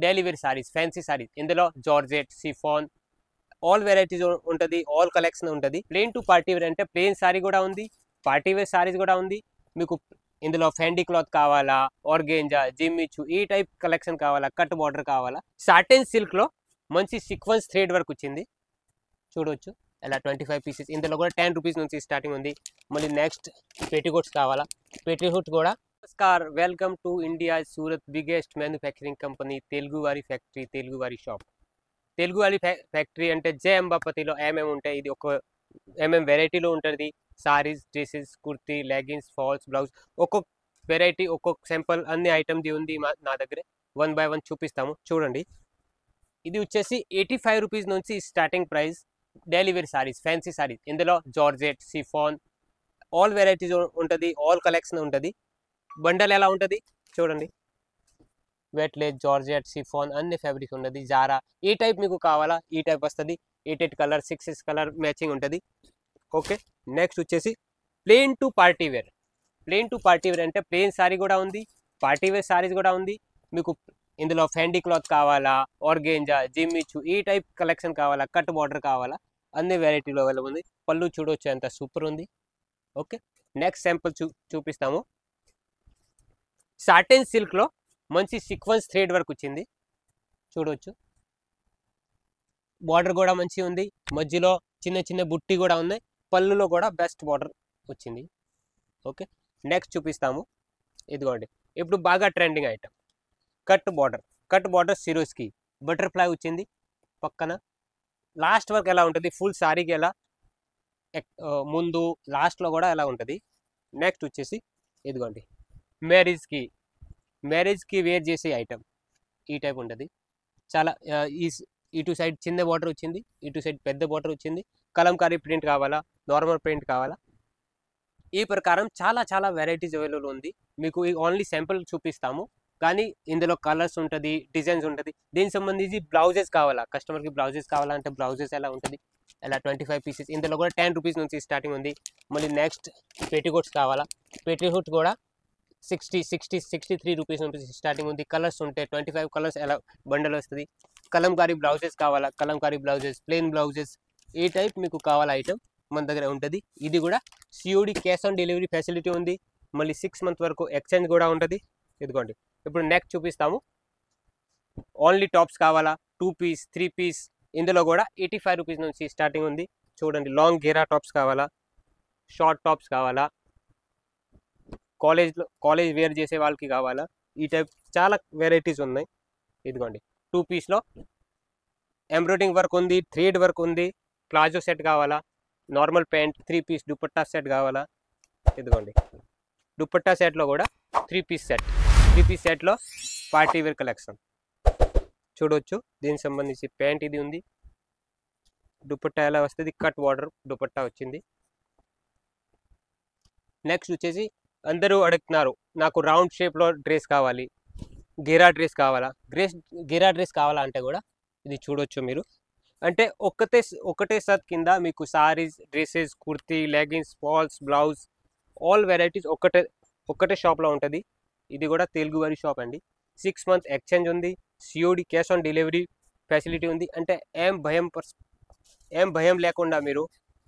Daily wear saris, fancy saris. ఇందులో georgette, chiffon all varieties ఉంటుంది, all collection ఉంటుంది. ప్లెయిన్ టు పార్టీ వేర్ అంటే plain sari కూడా ఉంది, పార్టీ వేర్ సారీస్ కూడా ఉంది. మీకు ఇందులో ఫెండీ క్లాత్ కావాలా, ఆర్గేంజా, జిమ్మిచు ఈ టైప్ కలెక్షన్ కావాలా, కట్ బార్డర్ కావాలా. సాటిన్ సిల్క్లో మంచి సీక్వెన్స్ థ్రెడ్ వర్క్ వచ్చింది చూడవచ్చు. అలా 25 పీసెస్. ఇందులో కూడా 10 రూపీస్ నుంచి స్టార్టింగ్ ఉంది. మళ్ళీ నెక్స్ట్ పెటికోట్స్ కావాలా, పెటికోట్ కూడా. Namaskar, welcome to India Surat biggest manufacturing company తెలుగువారి ఫ్యాక్టరీ, తెలుగువారి షాప్. తెలుగువారి ఫ్యాక్టరీ అంటే జే అంబాపతిలో ఏమేమి ఉంటాయి, ఇది ఒక ఏమేమి వెరైటీలో ఉంటుంది. Saris, dresses, kurti, leggings, falls, blouse, ఒక్కొక్క వెరైటీ, ఒక్కొక్క సింపుల్ అన్ని ఐటమ్స్ ఉంది నా దగ్గర. 1 by 1 చూపిస్తాము చూడండి. ఇది వచ్చేసి 85 రూపీస్ నుంచి starting price. Daily wear saris, fancy saris. ఇందులో జార్జెట్, సిఫాన్ ఆల్ వెరైటీస్ ఉంటుంది, ఆల్ కలెక్షన్ ఉంటుంది. బండల్ ఎలా ఉంటుంది చూడండి. వెట్లెస్, జార్జెట్, సిఫాన్ అన్ని ఫ్యాబ్రిక్ ఉన్నది. జారా ఈ టైప్ మీకు కావాలా ఈ టైప్ వస్తుంది. 8 కలర్, 6 కలర్ మ్యాచింగ్ ఉంటుంది. ఓకే, నెక్స్ట్ వచ్చేసి plain to party wear. Plain to party wear అంటే ప్లెయిన్ సారీ కూడా ఉంది, పార్టీ వేర్ సారీస్ కూడా ఉంది. మీకు ఇందులో ఫెండీ క్లాత్ కావాలా, ఆర్గేంజా, జిమ్మిచు ఈ టైప్ కలెక్షన్ కావాలా, కట్ బార్డర్ కావాలా, అన్ని వెరైటీలో అవైలబుల్ ఉంది. పళ్ళు చూడవచ్చు ఎంత సూపర్ ఉంది. ఓకే, నెక్స్ట్ శాంపుల్ చూపిస్తాము. సాటిన్ సిల్క్లో మంచి సీక్వెన్స్ థ్రెడ్ వర్క్ వచ్చింది చూడవచ్చు. బార్డర్ కూడా మంచి ఉంది, మధ్యలో చిన్న చిన్న బుట్టి కూడా ఉన్నాయి. పళ్ళులో కూడా బెస్ట్ బార్డర్ వచ్చింది. ఓకే, నెక్స్ట్ చూపిస్తాము. ఇదిగోండి ఇప్పుడు బాగా trending item cut border. Cut border Swarovski butterfly వచ్చింది పక్కన. లాస్ట్ వర్క్ ఎలా ఉంటుంది, ఫుల్ సారీకి ఎలా ముందు లాస్ట్లో కూడా ఎలా ఉంటుంది. నెక్స్ట్ వచ్చేసి ఇదిగోండి మ్యారేజ్కి వేర్ చేసే ఐటమ్ ఈ టైప్ ఉంటుంది. చాలా ఇటు సైడ్ చిన్న బార్డర్ వచ్చింది, ఇటు సైడ్ పెద్ద బార్డర్ వచ్చింది. కలంకారీ ప్రింట్ కావాలా, నార్మల్ ప్రింట్ కావాలా, ఈ ప్రకారం చాలా చాలా వెరైటీస్ అవైలబుల్ ఉంది. మీకు ఓన్లీ శాంపుల్ చూపిస్తాము, కానీ ఇందులో కలర్స్ ఉంటుంది, డిజైన్స్ ఉంటుంది. దీనికి సంబంధించి బ్లౌజెస్ కావాలా, కస్టమర్కి బ్లౌజెస్ కావాలంటే బ్లౌజెస్ ఎలా ఉంటుంది. అలా 25 పీసెస్. ఇందులో కూడా 10 రూపీస్ నుంచి స్టార్టింగ్ ఉంది. మళ్ళీ నెక్స్ట్ పెటికోట్స్ కావాలా, పెటికోట్ కూడా 63 రూపీస్ నుంచి స్టార్టింగ్ ఉంది. కలర్స్ ఉంటాయి, 25 కలర్స్ ఎలా బండల్ వస్తుంది. కలంకారీ బ్లౌజెస్ కావాలా, కలంకారీ బ్లౌజెస్, ప్లెయిన్ బ్లౌజెస్ ఈ టైప్ మీకు కావాలా ఐటమ్ మన దగ్గర ఉంటుంది. ఇది కూడా COD cash on delivery facility ఉంది. మళ్ళీ 6 months వరకు ఎక్స్చేంజ్ కూడా ఉంటుంది. ఇదిగోండి ఇప్పుడు నెక్స్ట్ చూపిస్తాము. ఓన్లీ టాప్స్ కావాలా, 2 పీస్, 3 పీస్, ఇందులో కూడా 85 రూపీస్ నుంచి స్టార్టింగ్ ఉంది. చూడండి, లాంగ్ గేరా టాప్స్ కావాలా, షార్ట్ టాప్స్ కావాలా, కాలేజ్ వేర్ చేసే వాళ్ళకి కావాలా, ఈ టైప్ చాలా వెరైటీస్ ఉన్నాయి. ఇదిగోండి 2 పీస్లో ఎంబ్రాయిడింగ్ వర్క్ ఉంది, థ్రెడ్ వర్క్ ఉంది. ప్లాజో సెట్ కావాలా, normal pant, 3 piece dupatta set కావాలా. ఇదిగోండి దుపట్టా సెట్లో కూడా 3 పీస్ సెట్. 3 పీస్ సెట్లో పార్టీ వేర్ కలెక్షన్ చూడవచ్చు. దీనికి సంబంధించి ప్యాంట్ ఇది ఉంది. దుపట్టా ఎలా వస్తుంది, కట్ బార్డర్ దుపట్టా వచ్చింది. నెక్స్ట్ వచ్చేసి అందరూ అడుగుతున్నారు, నాకు రౌండ్ షేప్లో డ్రెస్ కావాలి, గేరా డ్రెస్ కావాలా. గేరా డ్రెస్ కావాలా అంటే కూడా ఇది చూడవచ్చు మీరు. అంటే ఒకటే సత్ కింద మీకు saris, dresses, kurti, leggings, falls, blouse all varieties ఒకటే షాప్లో ఉంటుంది. ఇది కూడా తెలుగువారి షాప్ అండి. 6 months ఎక్స్చేంజ్ ఉంది, COD cash on delivery facility ఉంది. అంటే ఏం భయం లేకుండా మీరు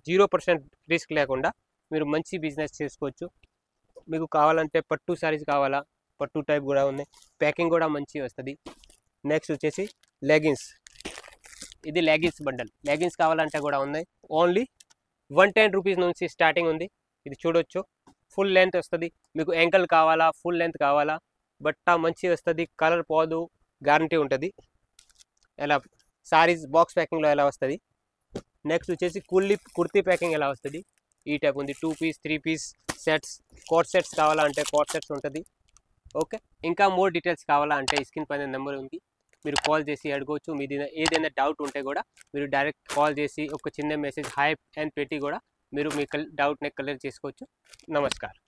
0% రిస్క్ లేకుండా మీరు మంచి బిజినెస్ చేసుకోవచ్చు. మీకు కావాలంటే పట్టు సారీస్ కావాలా, పట్టు టైప్ కూడా ఉన్నాయి. ప్యాకింగ్ కూడా మంచి వస్తుంది. నెక్స్ట్ వచ్చేసి లెగిన్స్. ఇది లెగిన్స్ బండల్. లెగిన్స్ కావాలంటే కూడా ఉన్నాయి. ఓన్లీ 110 రూపీస్ నుంచి స్టార్టింగ్ ఉంది. ఇది చూడొచ్చు, ఫుల్ లెంత్ వస్తుంది. మీకు యాంకల్ కావాలా, ఫుల్ లెంత్ కావాలా, బట్ట మంచి వస్తుంది, కలర్ పోదు, గ్యారంటీ ఉంటుంది. ఎలా సారీస్ బాక్స్ ప్యాకింగ్లో ఎలా వస్తుంది. నెక్స్ట్ వచ్చేసి కుర్తీ ప్యాకింగ్ ఎలా వస్తుంది ఈ టైప్ ఉంది. 2 piece, 3 piece sets, coat sets కావాలా అంటే కోట్ సెట్స్ ఉంటుంది. ఓకే, ఇంకా మోర్ డీటెయిల్స్ కావాలా అంటే స్క్రీన్ పైన నెంబర్ ఉంది, మీరు కాల్ చేసి అడగవచ్చు. మీది ఏదైనా డౌట్ ఉంటే కూడా మీరు డైరెక్ట్ కాల్ చేసి ఒక చిన్న మెసేజ్ హాయ్ అని పెట్టి కూడా మీరు మీ డౌట్ని క్లియర్ చేసుకోవచ్చు. నమస్కారం.